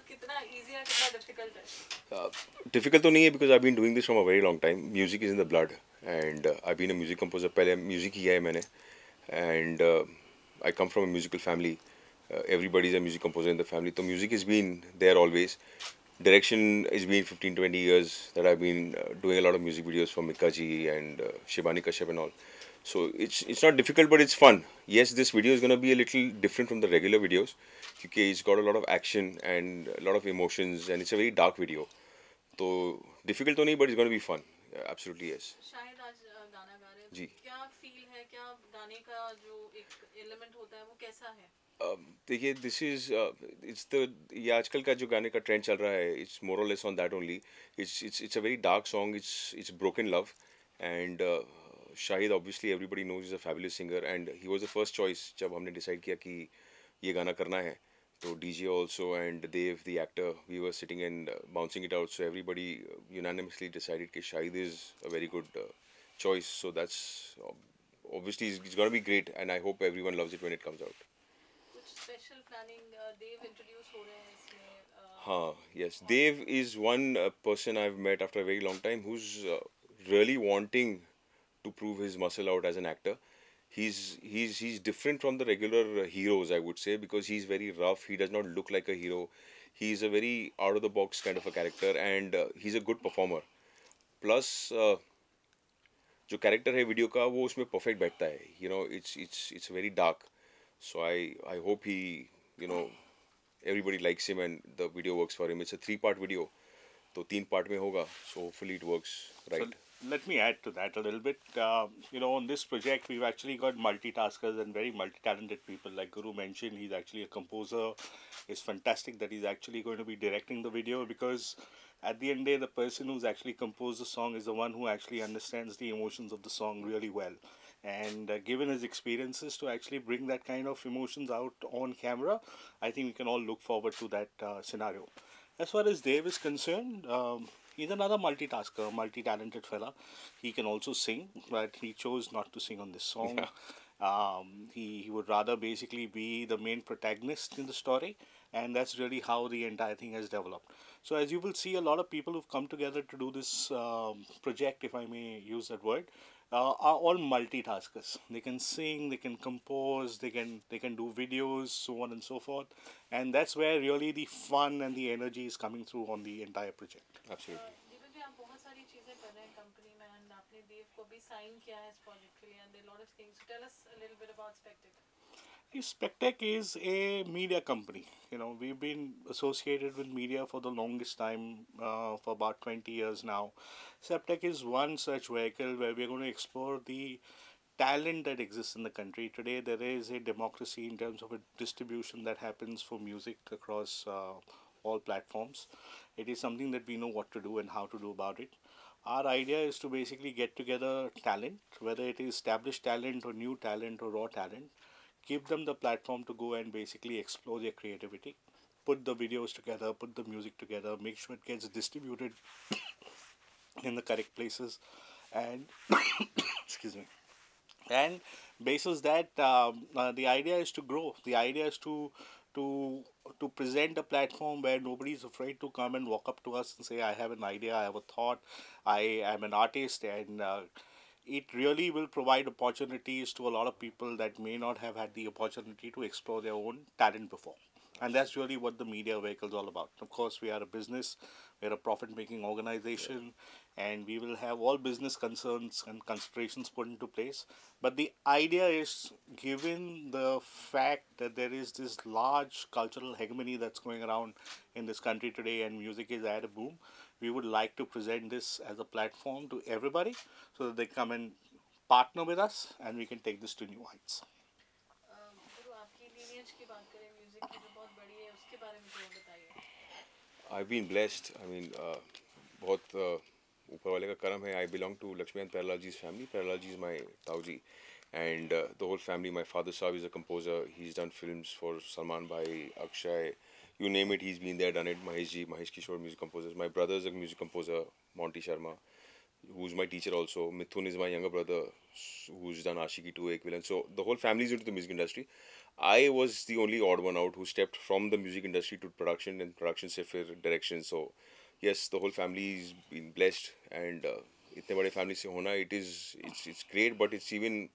कितना easy है कितना difficult है? Difficult तो नहीं है because I've been doing this from a very long time. Music is in the blood and I've been a music composer. पहले music किया है मैंने and I come from a musical family. Everybody is a music composer in the family. So music has been there always. Direction has been 15-20 years that I've been doing a lot of music videos for Mika ji and Shivani Kashyap and all. So it's not difficult, but it's fun. Yes, this video is gonna be a little different from the regular videos, because it's got a lot of action and a lot of emotions, and it's a very dark video. So difficult तो नहीं, but it's gonna be fun. Absolutely yes. शायद आज गाना गा रहे हैं, जी. क्या feel है, क्या गाने का जो एक एलिमेंट होता है वो कैसा है? देखिए दिस इज इट्स द ये आजकल का जो गाने का ट्रेंड चल रहा है, it's more or less on that only. It's a very dark song. It's broken love and Shahid obviously everybody knows is a fabulous singer and he was the first choice जब हमने डिसाइड किया कि ये गाना करना है. तो DJ also and Dev the actor, we were sitting and bouncing it out, so everybody unanimously decided कि Shahid is a very good choice. So that's obviously it's going to be great, and I hope everyone loves it when it comes out. कुछ special planning देव introduce हो रहे हैं इसमें? Yes, Dev is one person I've met after a very long time who's really wanting to prove his muscle out as an actor. He's different from the regular heroes, I would say, because he's very rough. He does not look like a hero. He's a very out of the box kind of a character, and he's a good performer. Plus, जो character है video का वो उसमें perfect बैठता है. It's very dark. So I hope he you know everybody likes him and the video works for him. It's a 3-part video, तो 3 part में होगा, so hopefully it works right. So let me add to that a little bit. On this project, we've actually got multitaskers and very multi-talented people. Like Guru mentioned, he's actually a composer. It's fantastic that he's actually going to be directing the video, because at the end of the day, the person who's actually composed the song is the one who actually understands the emotions of the song really well. And given his experiences to actually bring that kind of emotions out on camera, I think we can all look forward to that scenario. As far as Dave is concerned, he's another multitasker, multi-talented fella. He can also sing, but he chose not to sing on this song. He would rather basically be the main protagonist in the story, and that's really how the entire thing has developed. So as you will see, a lot of people who've come together to do this project, if I may use that word, are all multitaskers. They can sing, they can compose, they can do videos, so on and so forth, and that's where really the fun and the energy is coming through on the entire project. Absolutely. Deepak ji, आप बहुत सारी चीजें कर रहे हैं company में, and आपने देव को भी साइन किया है इस प्रोजेक्ट के लिए, and there lot of things. Tell us a little bit about Spectec. Spectec is a media company. We've been associated with media for the longest time, for about 20 years now. Spectec is one such vehicle where we're going to explore the talent that exists in the country. Today, there is a democracy in terms of a distribution that happens for music across all platforms. It is something that we know what to do and how to do about it. Our idea is to basically get together talent, whether it is established talent or new talent or raw talent, give them the platform to go and basically explore their creativity, put the videos together, put the music together, make sure it gets distributed in the correct places, and excuse me. And basis that, the idea is to grow. The idea is to to present a platform where nobody is afraid to come and walk up to us and say, I have an idea, I have a thought, I am an artist, and it really will provide opportunities to a lot of people that may not have had the opportunity to explore their own talent before. And that's really what the media vehicle is all about. Of course, we are a business, we're a profit making organization, and we will have all business concerns and considerations put into place. But the idea is, given the fact that there is this large cultural hegemony that's going around in this country today and music is at a boom, we would like to present this as a platform to everybody so that they come and partner with us and we can take this to new heights. गुरु, आपकी lineage की बात करें music की जो बहुत बड़ी है, उसके बारे में थोड़ा बताइए. I've been blessed. I mean, बहुत ऊपर वाले का करम है. I belong to Lakshmi and Pyarelal ji's family. Pyarelal ji is my Tauji, and the whole family. My father Saab is a composer. He's done films for Salman Bhai, Akshay, you name it. He's been there, done it. Mahesh Kishore, music composers. My brother is a music composer, Monty Sharma. who's my teacher also. Mithun is my younger brother, who's done Ashiki 2, Ek Villain. So the whole family is into the music industry. I was the only odd one out who stepped from the music industry to production, and production से फिर direction. So yes, the whole family's been blessed, and इतने बड़े family से होना, it's great, but it's even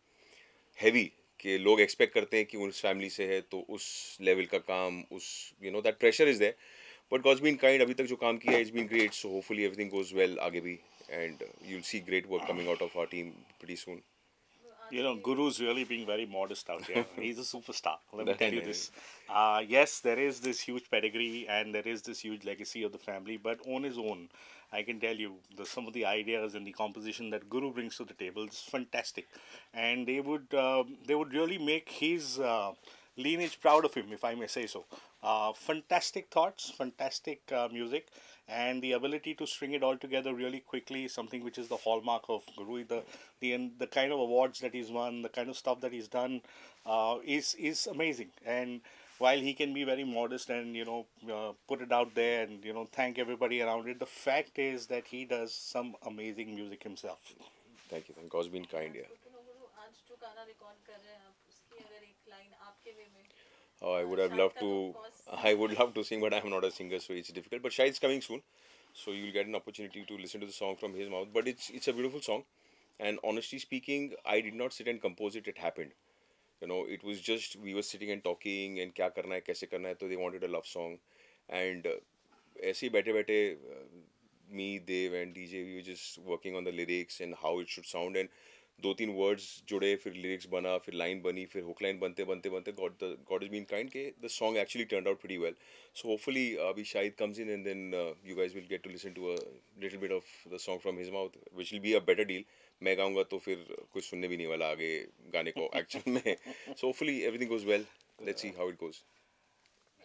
heavy कि लोग expect करते हैं कि उस family से है तो उस level का काम, उस that pressure is there. But God's been kind. अभी तक जो काम किया है, it's been great. So hopefully everything goes well आगे भी, and you'll see great work coming out of our team pretty soon. You know, Guru's really being very modest out here. He's a superstar. Let me That's tell you nice. this. Yes, there is this huge pedigree and there is this huge legacy of the family, but on his own, I can tell you, some of the ideas and the composition that Guru brings to the table is fantastic, and they would really make his lineage proud of him, if I may say so. Fantastic thoughts, fantastic music, and the ability to string it all together really quickly is something which is the hallmark of Guru. The kind of awards that he's won, the kind of stuff that he's done, is amazing. And while he can be very modest and put it out there and thank everybody around it, the fact is that he does some amazing music himself. Thank you. God's been kind, yeah. गुरु आज जो गाना record कर रहे हैं आप, उसकी अगर एक लाइन आपके वे में Oh, I would have Shahid loved ka to to. of course- I would love to sing, but I'm not a singer, so it's difficult. But Shahid's coming soon, so you'll get an opportunity to listen to the song from his mouth. But it's a beautiful song, and honestly speaking, I did not sit and compose it. It happened. It was just we were sitting and talking and क्या करना है, कैसे करना है. So they wanted a love song, and ऐसे ही बैठे me, Dev, and DJ, we were just working on the lyrics and how it should sound, and दो तीन words जुड़े, फिर lyrics बना, फिर line बनी, फिर hook line बनते God has been kind के the song actually turned out pretty well. So hopefully अभी Shahid comes in, and then you guys will get to listen to a little bit of the song from his mouth, which will be a better deal. मैं गाऊंगा तो फिर कोई सुनने भी नहीं वाला आगे गाने को actual में. So hopefully everything goes well. Let's see how it goes.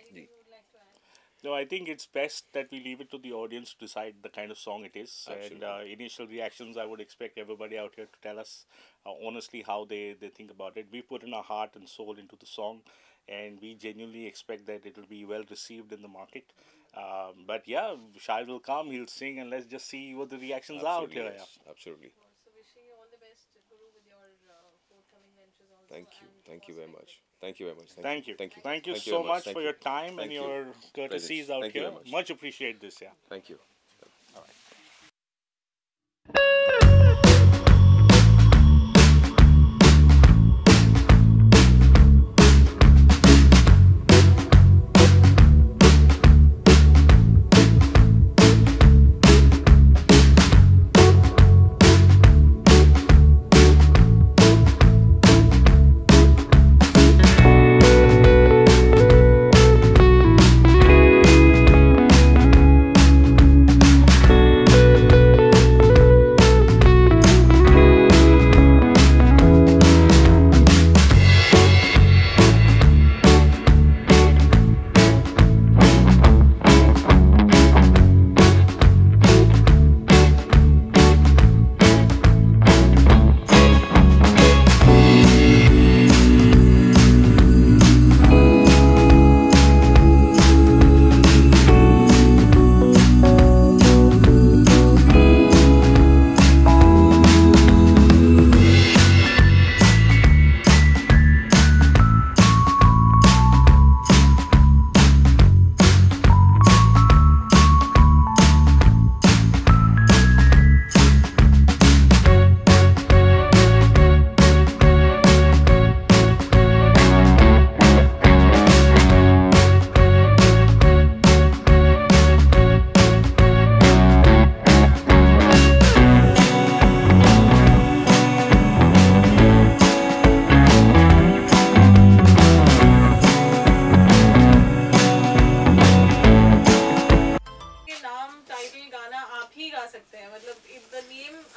anything you would like to add? No, I think it's best that we leave it to the audience to decide the kind of song it is. Absolutely. And initial reactions, I would expect everybody out here to tell us honestly how they think about it. We put in our heart and soul into the song, and we genuinely expect that it will be well received in the market. But yeah, Shahid will come, he'll sing, and let's just see what the reactions are out Absolutely, here. yes. Absolutely. So wishing you all the best, Guru, with your forthcoming ventures also. Thank you. and Thank you very much. perspective. Thank you very much. Thank you. Thank you. Thank you Thank so very much Thank for you. your time Thank and you. your courtesies Pleasure. out Thank you here. very much. Much appreciate this, yeah. Thank you.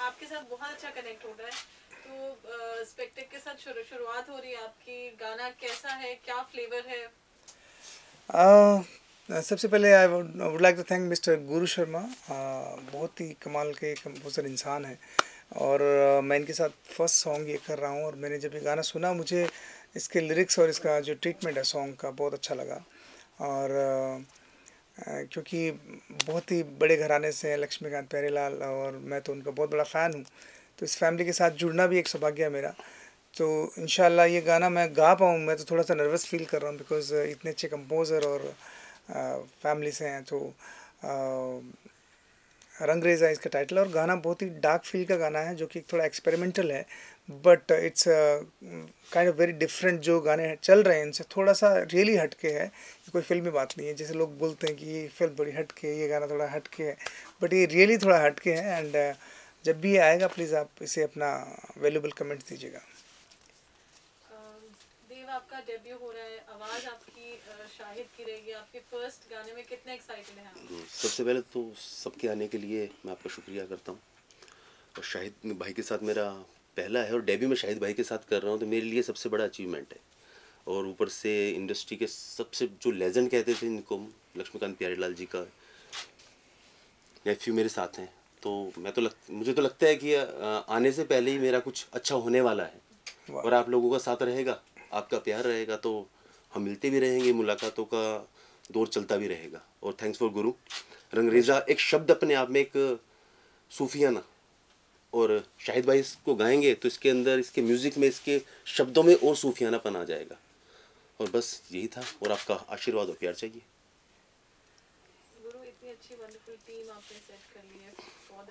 आपके साथ बहुत अच्छा connect हो रहा है. तो स्पेक्टेक के साथ शुरुआत हो रही है आपकी. गाना कैसा है, क्या फ्लेवर है? सबसे पहले I would like to thank mister Guru Sharma. बहुत ही कमाल के कंपोज़र इंसान है और मैं इनके साथ फर्स्ट सॉन्ग ये कर रहा हूँ. और मैंने जब ये गाना सुना मुझे इसके लिरिक्स और इसका जो ट्रीटमेंट है सॉन्ग का बहुत अच्छा लगा. और क्योंकि बहुत ही बड़े घराने से हैं लक्ष्मीकांत प्यारेलाल, और मैं तो उनका बहुत बड़ा फ़ैन हूँ। तो इस फैमिली के साथ जुड़ना भी एक सौभाग्य है मेरा। तो इंशाल्लाह ये गाना मैं गा पाऊँ, मैं तो थोड़ा सा नर्वस फील कर रहा हूँ, बिकॉज़ इतने अच्छे कंपोज़र और फैमिली से हैं। तो रंगरेज़ा इसका टाइटल, और गाना बहुत ही डार्क फील का गाना है, जो कि थोड़ा एक्सपेरिमेंटल है, but it's kind of very different. जो गाने चल रहे हैं इनसे थोड़ा सा रियली हटके है, ये कोई फिल्मी बात नहीं है। जैसे लोग बोलते हैं कि ये फिल्म बड़ी हटके है, ये गाना थोड़ा हटके है, बट ये रियली थोड़ा हटके है। एंड जब भी ये आएगा प्लीज़ आप इसे अपना वैल्यूबल कमेंट दीजिएगा। देव, आपका डेब्यू हो रहा है, आवाज़ आपकी शाहिद की रहेगी आपके फर्स्ट गाने में, कितने एक्साइटेड हैं आप? सबसे पहले तो सबके आने के लिए मैं आपका शुक्रिया करता हूँ। और शाहिद भाई के साथ मेरा पहला है, और डेब्यू में शाहिद भाई के साथ कर रहा हूँ, तो मेरे लिए सबसे बड़ा अचीवमेंट है। और ऊपर से इंडस्ट्री के सबसे जो लेजेंड कहते थे इनको, लक्ष्मीकांत प्यारेलाल जी का नेफ्यू मेरे साथ हैं। तो मुझे तो लगता है कि आने से पहले ही मेरा कुछ अच्छा होने वाला है। और आप लोगों का साथ रहेगा, आपका प्यार रहेगा, तो हम मिलते भी रहेंगे, मुलाकातों का दौर चलता भी रहेगा। और थैंक्स फॉर गुरु। रंगरेज़ा एक शब्द अपने आप में एक सूफियाना, और शाहिद भाई इसको गाएंगे तो इसके अंदर, इसके म्यूज़िक में, इसके शब्दों में और सूफियानापन आ जाएगा। और बस यही था, और आपका आशीर्वाद और प्यार चाहिए। गुरु, इतनी अच्छी वंडरफुल टीम आपने सेट कर ली है for the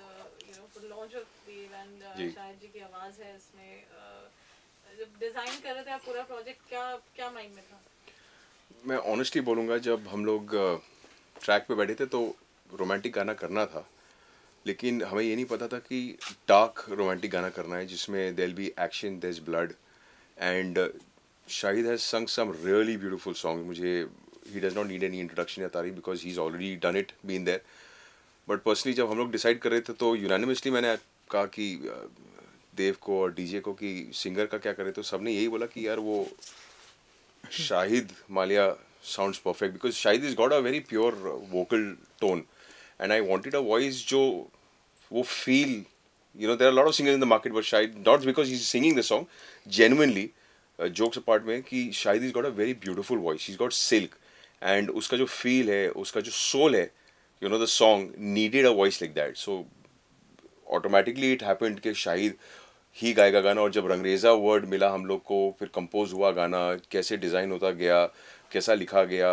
for launch of Dev, and Shahid ji की आवाज़ है इसमें। जब डिज़ाइन कर रहे थे आप पूरा प्रोजेक्ट, क्या क्या माइंड में था? मैं ऑनेस्टली बोलूँगा, जब हम लोग ट्रैक पे बैठे थे तो रोमांटिक गाना करना था, लेकिन हमें ये नहीं पता था कि डार्क रोमांटिक गाना करना है जिसमें there be action, there is blood. And Shahid has sung some really beautiful song. मुझे he does not need any introduction या तारीफ, because he is already done it, been there. But personally जब हम लोग डिसाइड कर रहे थे तो यूनानिमसली मैंने कहा कि देव को और डीजे को कि सिंगर का क्या करें, तो सबने यही बोला कि यार वो Shahid Malia sounds perfect, because Shahid has got a very pure vocal tone, and I wanted a voice जो वो feel, there are a lot of singers in the market, but Shahid, not because he's singing the song, genuinely, jokes apart में, कि Shahid has got a very beautiful voice, he's got silk, and उसका जो feel है, उसका जो soul है, the song needed a voice like that, so automatically it happened कि शाहिद ही गाएगा गाना। और जब रंगरेज़ा वर्ड मिला हम लोग को, फिर कंपोज हुआ गाना, कैसे डिज़ाइन होता गया, कैसा लिखा गया,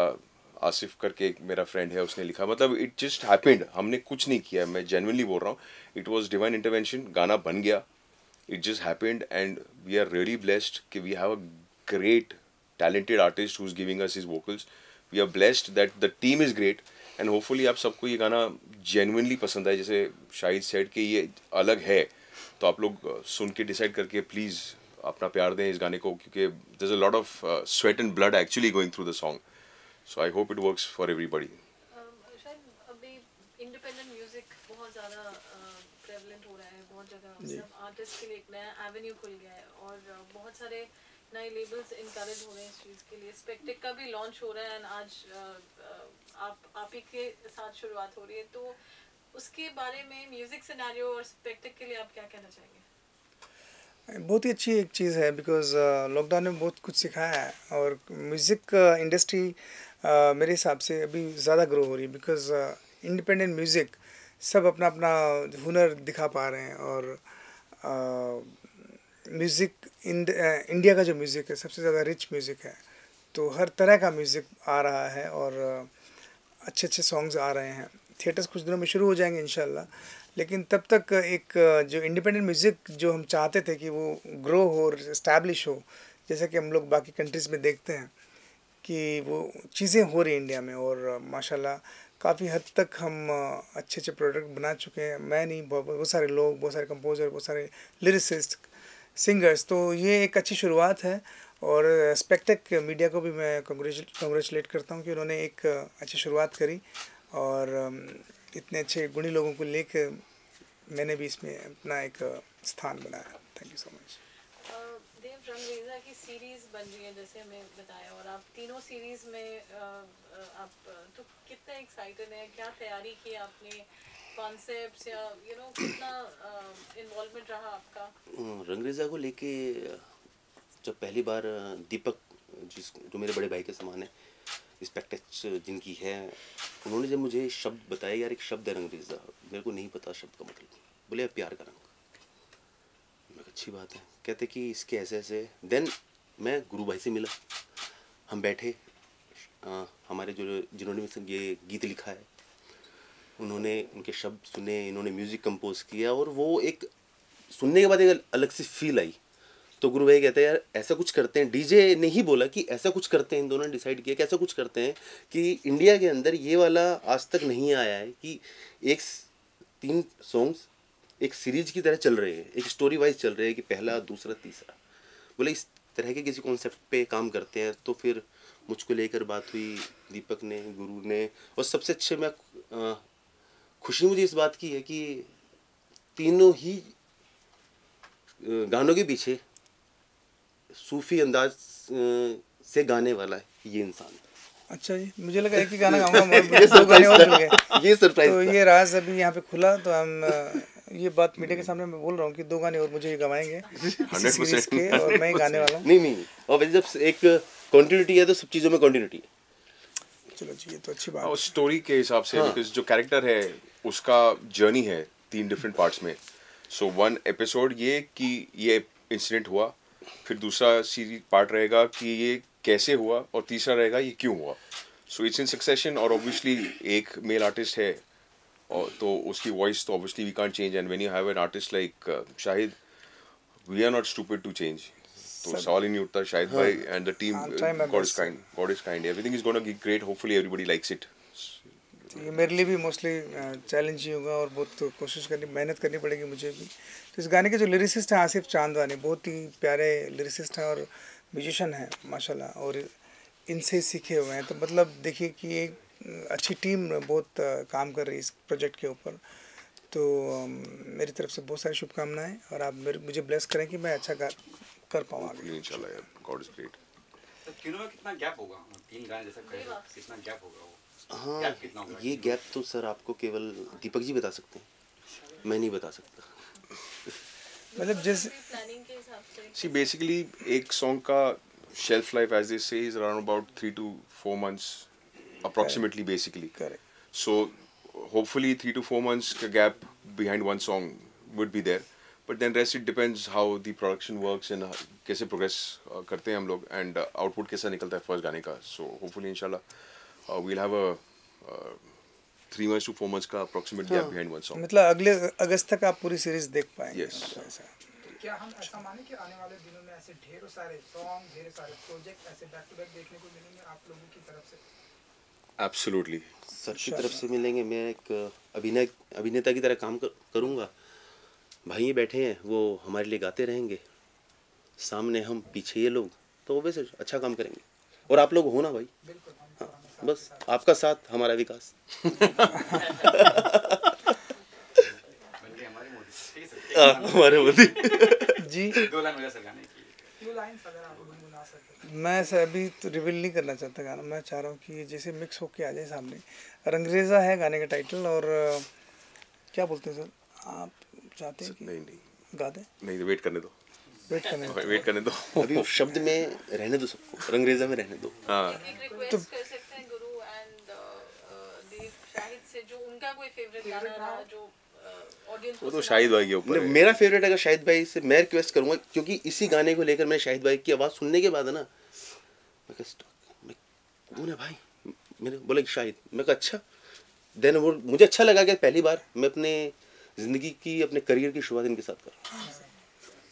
आसिफ करके एक मेरा फ्रेंड है उसने लिखा, मतलब इट जस्ट हैपेंड, हमने कुछ नहीं किया, मैं जेन्युइनली बोल रहा हूँ, इट वाज डिवाइन इंटरवेंशन, गाना बन गया, it just happened. And we are really blessed कि we have a great talented artist who is giving us his vocals. We are blessed that the team is great, and hopefully आप सबको ये गाना genuinely पसंद आए। जैसे Shahid said कि ये अलग है, तो आप लोग सुन के डिसाइड करके प्लीज़ अपना प्यार दें इस गाने को, क्योंकि there is a lot of sweat and blood actually going through the song, so I hope it works for everybody. शायद अभी इंडिपेंडेंट म्यूजिक बहुत ज़्यादा प्रेवलेंट हो रहा है, बहुत जगह सब आर्टिस्ट के लिए एक नया एवेन्यू खुल गया है, और बहुत सारे नए लेबल्स इनकरेज हो रहे हैं इस चीज़ के लिए। स्पेक्टिक का भी लॉन्च हो रहा है, एंड आज आप ही के साथ शुरुआत हो रही है, तो उसके बारे में, म्यूजिक सिनेरियो और स्पेक्टिक के लिए आप क्या कहना चाहेंगे? बहुत ही अच्छी एक चीज़ है, बिकॉज़ लॉकडाउन में बहुत कुछ सिखाया है, और म्यूज़िक इंडस्ट्री मेरे हिसाब से अभी ज़्यादा ग्रो हो रही है, बिकॉज़ इंडिपेंडेंट म्यूज़िक सब अपना अपना हुनर दिखा पा रहे हैं। और म्यूज़िक इंडिया का जो म्यूज़िक है सबसे ज़्यादा रिच म्यूज़िक है, तो हर तरह का म्यूज़िक आ रहा है, और अच्छे अच्छे सॉन्ग्स आ रहे हैं। थिएटर्स कुछ दिनों में शुरू हो जाएंगे इंशाल्लाह, लेकिन तब तक एक जो इंडिपेंडेंट म्यूज़िक जो हम चाहते थे कि वो ग्रो हो और इस्टेब्लिश हो, जैसा कि हम लोग बाकी कंट्रीज़ में देखते हैं कि वो चीज़ें हो रही इंडिया में, और माशाल्लाह काफ़ी हद तक हम अच्छे अच्छे प्रोडक्ट बना चुके हैं। मैं नहीं, बहुत सारे लोग, बहुत सारे कंपोज़र, बहुत सारे लिरिसिस्ट, सिंगर्स, तो ये एक अच्छी शुरुआत है। और स्पेक्टेक मीडिया को भी मैं कंग्रेचुलेट करता हूँ कि उन्होंने एक अच्छी शुरुआत करी, और इतने अच्छे गुणी लोगों को लेकर मैंने भी इसमें अपना एक स्थान बनाया। Thank you so much. Dev, Rangreza की सीरीज़ बन रही है जैसे हमें बताया, और आप तीनों सीरीज़ में आप तो कितने एक्साइटेड हैं, क्या तैयारी की आपने, कॉन्सेप्ट्स या कितना इन्वॉल्वमेंट रहा आपका? रंगरेज़ा को लेके जब पहली बार दीपक, जो मेरे बड़े भाई के समान है, स्पेक्टेक्स जिनकी है, उन्होंने जब मुझे शब्द बताया, यार एक शब्द है रंगरेज़ा, मेरे को नहीं पता शब्द का मतलब, बोले यार प्यार का रंग। मैं कहा अच्छी बात है, कहते कि इसके ऐसे ऐसे। देन मैं गुरु भाई से मिला, हम बैठे, हमारे जो जिन्होंने ये गीत लिखा है उन्होंने उनके शब्द सुने, इन्होंने म्यूज़िक कंपोज किया, और वो एक सुनने के बाद एक अलग सी फील आई। तो गुरु भाई कहते हैं यार ऐसा कुछ करते हैं, डीजे ने ही बोला कि ऐसा कुछ करते हैं, इन दोनों ने डिसाइड किया कि ऐसा कुछ करते हैं कि इंडिया के अंदर ये वाला आज तक नहीं आया है कि एक 3 सॉन्ग्स एक सीरीज की तरह चल रहे हैं, एक स्टोरी वाइज चल रहे हैं कि पहला, दूसरा, तीसरा। बोले इस तरह के किसी कॉन्सेप्ट पे काम करते हैं। तो फिर मुझको लेकर बात हुई दीपक ने, गुरु ने, और सबसे अच्छे मैं खुशी मुझे इस बात की है कि तीनों ही गानों के पीछे सूफी अंदाज से गाने वाला है ये इंसान। अच्छा जी, मुझे लगा एक ही गाना गाऊंगा, ये दो गाने और मिल गए। ये सरप्राइज तो ये राज अभी यहाँ पे खुला, तो हम ये बात मीडिया के सामने मैं बोल रहा हूँ कि 2 गाने और मुझे ये गवाएंगे इसी सीरीज के, और मैं ही गाने वाला हूँ। नहीं, और वैसे जब एक कंटिन्यूटी है तो सब चीज़ों में कंटिन्यूटी है। चलो जी, ये तो अच्छी बात और स्टोरी के हिसाब से, बिकॉज जो कैरेक्टर है उसका जर्नी है 3 डिफरेंट पार्ट्स में। सो 1 एपिसोड ये कि ये इंसिडेंट हुआ, फिर दूसरा सीरीज पार्ट रहेगा कि ये कैसे हुआ, और तीसरा रहेगा ये क्यों हुआ। सो इट्स इन सक्सेशन, और ऑब्वियसली एक मेल आर्टिस्ट है और तो उसकी वॉइस तो obviously we can't change, and when you have an artist like Shahid, we are not stupid to change. तो सवाल ही नहीं उठता। शाहिद भाई and the team, god is kind, everything is gonna be great, hopefully everybody likes it. है। ये मेरे लिए भी मोस्टली चैलेंज ही होगा, और बहुत कोशिश करनी, मेहनत करनी पड़ेगी मुझे भी। तो इस गाने के जो लिरिसिस्ट हैं आसिफ चांदवानी, बहुत ही प्यारे लिरिसिस्ट हैं और म्यूजिशियन हैं माशाल्लाह, और इनसे सीखे हुए हैं। तो मतलब देखिए कि एक अच्छी टीम बहुत काम कर रही है इस प्रोजेक्ट के ऊपर। तो मेरी तरफ से बहुत सारी शुभकामनाएं, और आप मुझे ब्लेस करें कि मैं अच्छा कर पाऊँ आगे इंशाल्लाह यार, गॉड इज ग्रेट। तो तीनों में कितना गैप होगा? 3 गाने जैसा कह रहे हो, कितना गैप होगा वो? हाँ, गैप कितना होगा? ये गैप तो सर आपको केवल दीपक जी बता सकते हैं, मैं नहीं बता सकता। मतलब जिस प्लानिंग के हिसाब से सी बेसिकली एक सॉन्ग का शेल्फ लाइफ एज दे से is around about 3 to 4 months approximately basically. Correct. So hopefully 3 to 4 months का gap behind one song would be there, but then rest it depends how the production works and कैसे progress करते हैं हम लोग, and output कैसा निकलता है first गाने का. So hopefully इंशाल्लाह we'll have a 3 months to 4 months का approximate gap behind one song. मतलब अगले अगस्त तक आप पूरी सीरीज देख पाएंगे। Yes. मतलब ऐसा। क्या हम ऐसा माने कि आने वाले दिनों में ऐसे ढेरों सारे सॉन्ग, ढेर सारे प्रोजेक्ट ऐसे बैक टू बैक देखने को मिलेंगे आप लोगों की तरफ से? Absolutely. सर की तरफ से मिलेंगे। मैं एक अभिनेता की तरह काम करूँगा। भाई ये बैठे हैं, वो हमारे लिए गाते रहेंगे, सामने हम, पीछे ये लोग, तो वैसे अच्छा काम करेंगे। और आप लोग हो ना भाई? हाँ, बस आपका साथ हमारा विकास। हमारे मोदी जी 2 लाइन वजह से गाने की। 2 लाइन्स अगर आप गुनगुना सकें। मैं सर अभी तो रिवील नहीं करना चाहता गाना। मैं चाह रहा हूँ कि जैसे मिक्स होके आ जाए सामने। रंगरेज़ा है गाने का टाइटल, और क्या बोलते हैं सर, आप चाहते हैं कि नहीं गा दें? नहीं, वेट करने दो, वेट करने दो। वेट करने दो। अभी शब्द में रहने दो सबको, रंगरेज़ा में रहने दो। हाँ, एक रिक्वेस्ट कर सकते हैं गुरु एंड दीप शाहिद से, जो उनका कोई फेवरेट गाना रहा जो ऑडियंस वो तो शाहिद भाई के ऊपर है। मेरा फेवरेट अगर शाहिद भाई से मैं रिक्वेस्ट करूँगा, क्योंकि इसी गाने को लेकर मैं शाहिद भाई की आवाज़ सुनने के बाद है ना, मैं कौन है भाई, मैंने बोला कि शाहिद, मैं कहा अच्छा। देन वो मुझे अच्छा लगा कि पहली बार मैं अपने ज़िंदगी की, अपने करियर की शुरुआत इनके साथ कर रहा हूँ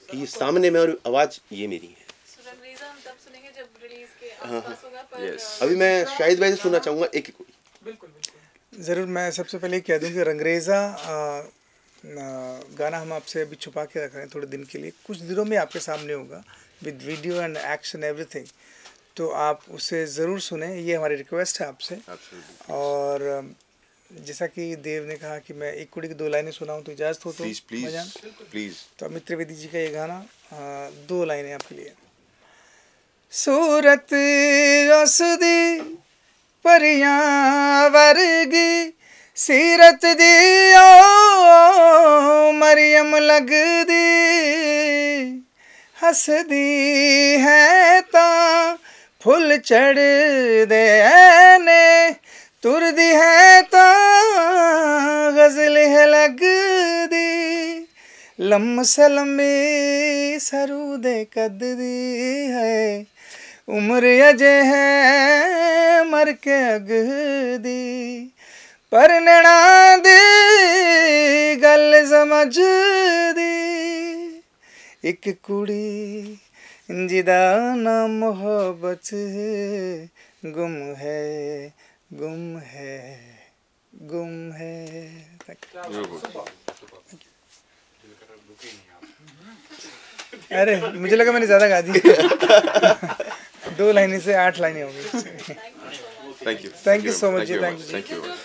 कि ये सामने में, और आवाज़ ये मेरी है। रंगरेज़ा हम तब सुनेंगे जब रिलीज के आसपास होगा, पर Yes. अभी मैं शाहिद भाई से सुनना चाहूँगा एक कोई। बिल्कुल बिल्कुल। ज़रूर। मैं सबसे पहले कह दूं कि रंगरेज़ा गाना हम आपसे अभी छुपा के रख रहे हैं थोड़े दिन के लिए। कुछ दिनों में आपके सामने होगा with video and action everything, तो आप उसे ज़रूर सुने, ये हमारी रिक्वेस्ट है आपसे। Absolutely. और जैसा कि देव ने कहा कि मैं एक कुड़ी की 2 लाइनें सुनाऊं, तो इजाज़त हो तो Please, please, मजान? please. तो अमित त्रिवेदी जी का ये गाना 2 लाइनें आपके लिए। सूरत असदी परियां वर्गी सीरत दी ओ मरियम लगदी, हसदी है तां फुल चढ़ दे ने तुर दी है तो गजल है लग दी लम सलमी सरू दे कद दी है उम्र अजे है मर के अग दी पर नैना दी गल समझ दी एक कुड़ी जिदा ना मोहब्बत गुम है गुम है गुम है। अरे मुझे लगा मैंने ज़्यादा गा दी 2 लाइनें से 8 लाइनें होंगी। Thank you. Thank you so much. Thank you. You